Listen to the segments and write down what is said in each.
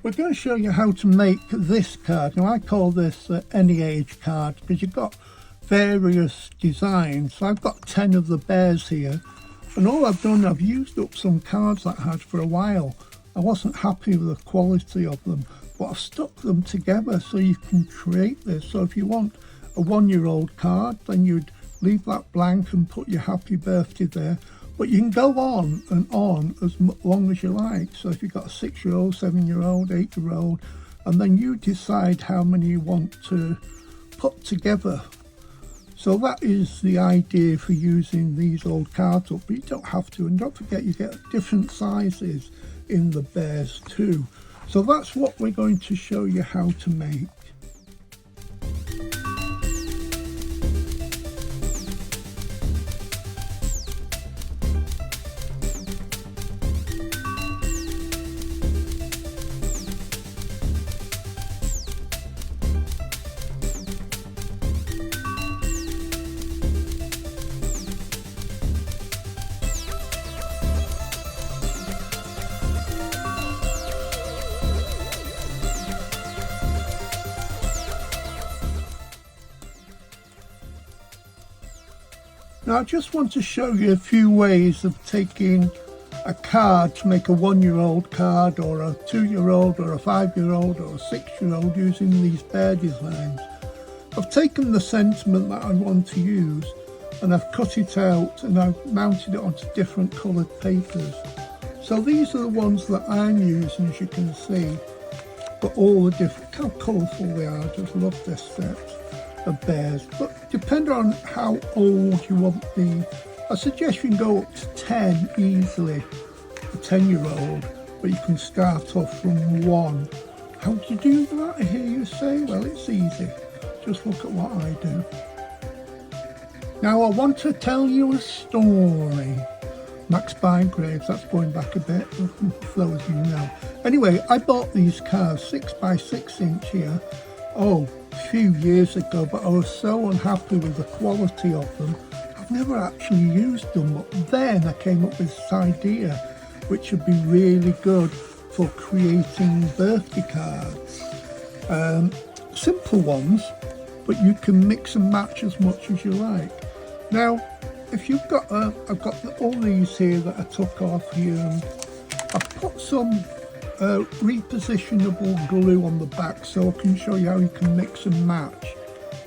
We're going to show you how to make this card. Now I call this any age card because you've got various designs. So I've got 10 of the bears here, and all I've done, I've used up some cards that I had for a while. I wasn't happy with the quality of them, but I've stuck them together so you can create this. So if you want a 1-year-old card, then you'd leave that blank and put your happy birthday there. But you can go on and on as long as you like. So if you've got a 6-year-old, 7-year-old, 8-year-old, and then you decide how many you want to put together. So that is the idea for using these old cards up, but you don't have to. And don't forget, you get different sizes in the bears too. So that's what we're going to show you how to make. Now I just want to show you a few ways of taking a card to make a 1-year-old card, or a 2-year-old, or a 5-year-old, or a 6-year-old using these bear designs. I've taken the sentiment that I want to use and I've cut it out and I've mounted it onto different coloured papers. So these are the ones that I'm using, as you can see, but all the different, how colourful they are. I just love this set of bears. But depending on how old you want I suggest you can go up to 10 easily, a 10-year-old, but you can start off from 1. How do you do that, I hear you say? Well, it's easy. Just look at what I do. Now I want to tell you a story. Max Bygraves, that's going back a bit, for those of you know. Anyway, I bought these cards 6x6 inch here, a few years ago, but I was so unhappy with the quality of them. I've never actually used them, but then I came up with this idea which would be really good for creating birthday cards. Simple ones, but you can mix and match as much as you like. Now, if you've got, I've got all these here that I took off here, and I've put some repositionable glue on the back so I can show you how you can mix and match.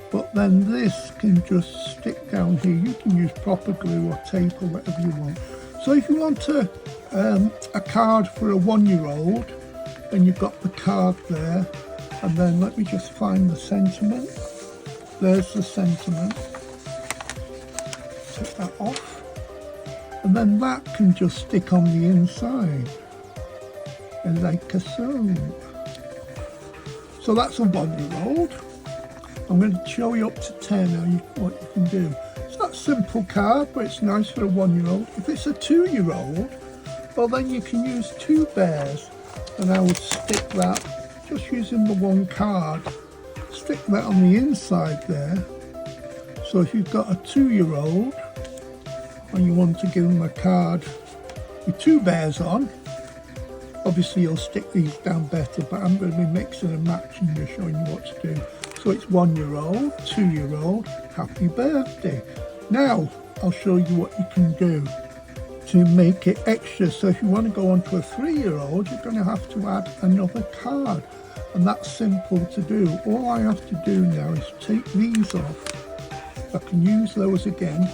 But then this can just stick down here. You can use proper glue or tape or whatever you want. So if you want a card for a 1-year-old, then you've got the card there, and then let me just find the sentiment. There's the sentiment. Take that off, and then that can just stick on the inside like so. So that's a 1-year-old. I'm going to show you up to 10 what you can do. It's not a simple card, but it's nice for a 1-year-old. If it's a 2-year-old, well then you can use 2 bears, and I would stick that, just using the 1 card, stick that on the inside there. So if you've got a 2-year-old and you want to give them a card with 2 bears on, obviously you'll stick these down better, but I'm going to be mixing and matching you, showing you what to do. So it's 1-year-old, 2-year-old, happy birthday. Now I'll show you what you can do to make it extra. So if you want to go on to a 3-year-old, you're going to have to add another card, and that's simple to do. All I have to do now is take these off. I can use those again.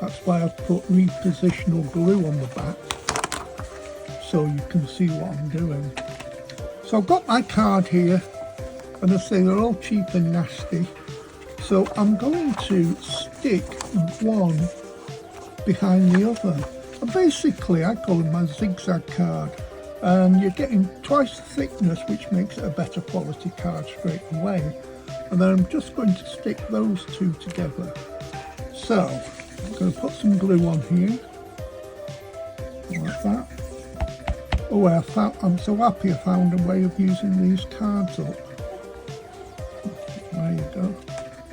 That's why I've put repositional glue on the back, so you can see what I'm doing. So I've got my card here, and I say they're all cheap and nasty. So I'm going to stick one behind the other. And basically I call them my zigzag card. And you're getting twice the thickness, which makes it a better quality card straight away. And then I'm just going to stick those 2 together. So I'm going to put some glue on here, like that. Oh, I'm so happy I found a way of using these cards up. There you go.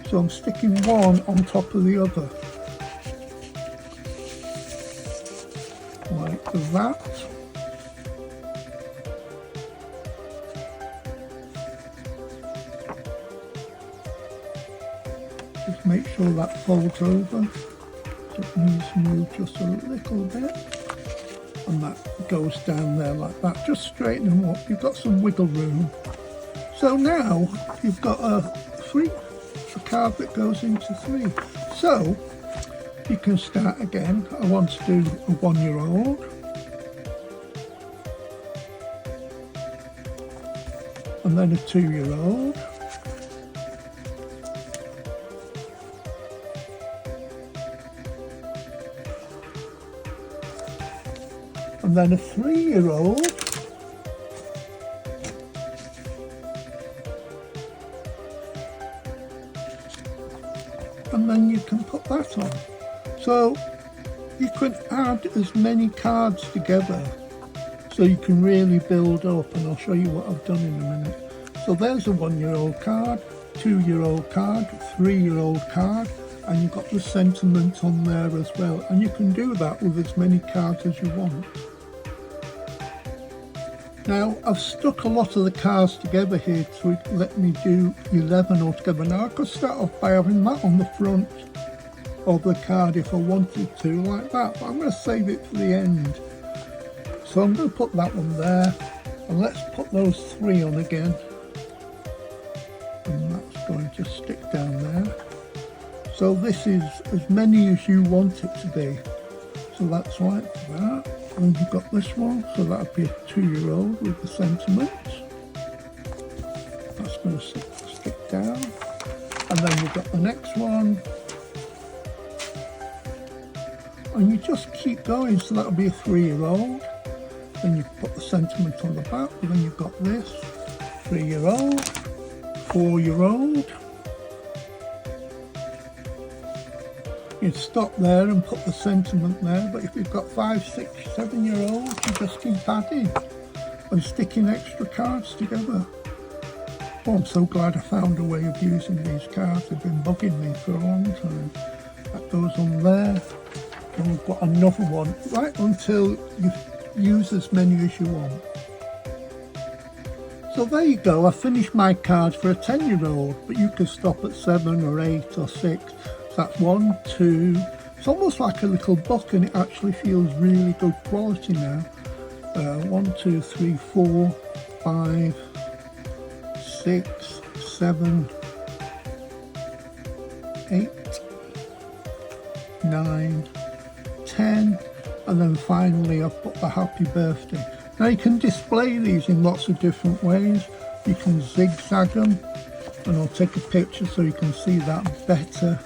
So I'm sticking one on top of the other, like that. make sure that folds over. So it needs to move just a little bit, and that goes down there like that. Just straighten them up. You've got some wiggle room. So now you've got a card that goes into 3. So you can start again. I want to do a 1-year-old. And then a 2-year-old. And then a 3-year-old. And then you can put that on. So you can add as many cards together so you can really build up, and I'll show you what I've done in a minute. So there's a 1-year-old card, 2-year-old card, 3-year-old card, and you've got the sentiment on there as well. And you can do that with as many cards as you want. Now I've stuck a lot of the cards together here to let me do 11 altogether. Now I could start off by having that on the front of the card if I wanted to, like that, but I'm going to save it for the end. So I'm going to put that one there, and let's put those 3 on again, and that's going to stick down there. So this is as many as you want it to be. So that's like that. And you've got this one, so that would be a 2-year-old with the sentiment. That's going to stick down. And then you've got the next one. And you just keep going, so that'll be a 3-year-old. Then you put the sentiment on the back, and then you've got this 3-year-old, 4-year-old. You'd stop there and put the sentiment there, but if you've got 5, 6, 7-year-olds, you just keep adding and sticking extra cards together. Oh, I'm so glad I found a way of using these cards. They've been bugging me for a long time. That goes on there, and we've got another one right until you use as many as you want. So there you go, I finished my cards for a 10-year-old, but you could stop at 7 or 8 or 6. That's 1, 2, it's almost like a little book, and it actually feels really good quality now. 1, 2, 3, 4, 5, 6, 7, 8, 9, 10, and then finally I've put the happy birthday. Now you can display these in lots of different ways. You can zigzag them, and I'll take a picture so you can see that better.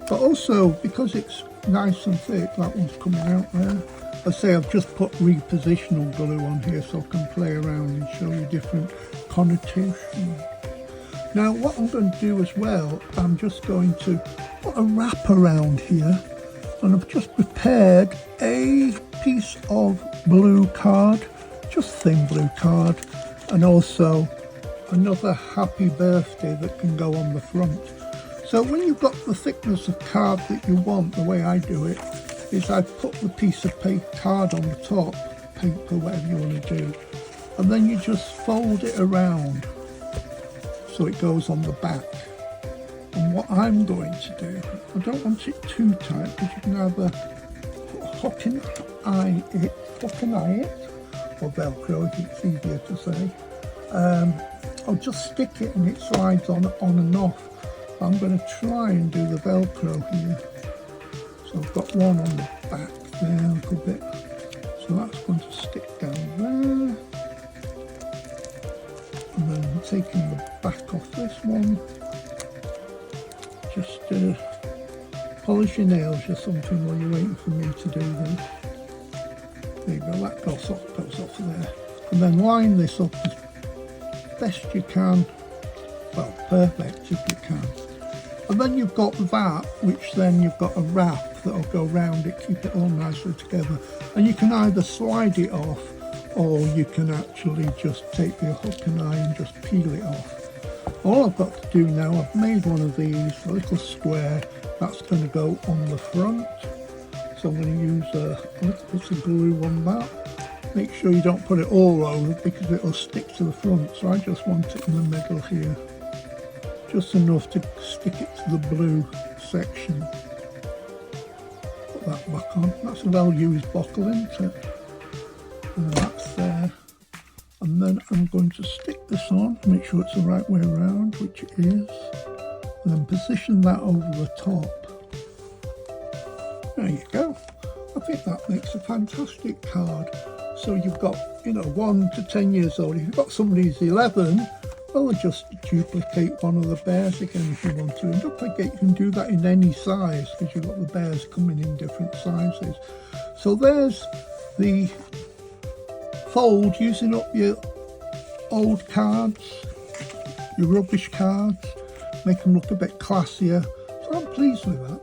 But also, because it's nice and thick, that one's coming out there. I say I've just put repositional glue on here so I can play around and show you different connotations. Now what I'm going to do as well, I'm just going to put a wrap around here, and I've just prepared a piece of blue card, just thin blue card, and also another happy birthday that can go on the front. So when you've got the thickness of card that you want, the way I do it is I put the piece of paper card on the top, paper, whatever you want to do, and then you just fold it around so it goes on the back. And what I'm going to do, I don't want it too tight because you can either hook and eye it, or Velcro if it's easier to say. I'll just stick it and it slides on and off. I'm going to try and do the Velcro here. So I've got one on the back there a little bit. So that's going to stick down there. And then taking the back off this one. Just polish your nails or something while you're waiting for me to do this. There you go, that goes off there. And then line this up as best you can. Well, perfect if you can. And then you've got that, which then you've got a wrap that'll go around it, keep it all nicely together. And you can either slide it off, or you can actually just take the hook and eye and just peel it off. All I've got to do now, I've made one of these, a little square, that's going to go on the front. So I'm going to use a little bit of glue on that. Make sure you don't put it all over because it'll stick to the front, so I just want it in the middle here. just enough to stick it to the blue section. Put that back on. That's a well-used bottle, isn't it? And that's there. And then I'm going to stick this on, make sure it's the right way around, which it is, and then position that over the top. There you go. I think that makes a fantastic card. So you've got, 1 to 10 years old. If you've got somebody who's 11, well, just duplicate one of the bears again if you want to. And don't forget, you can do that in any size because you've got the bears coming in different sizes. So there's the fold, using up your old cards, your rubbish cards, make them look a bit classier. So I'm pleased with that.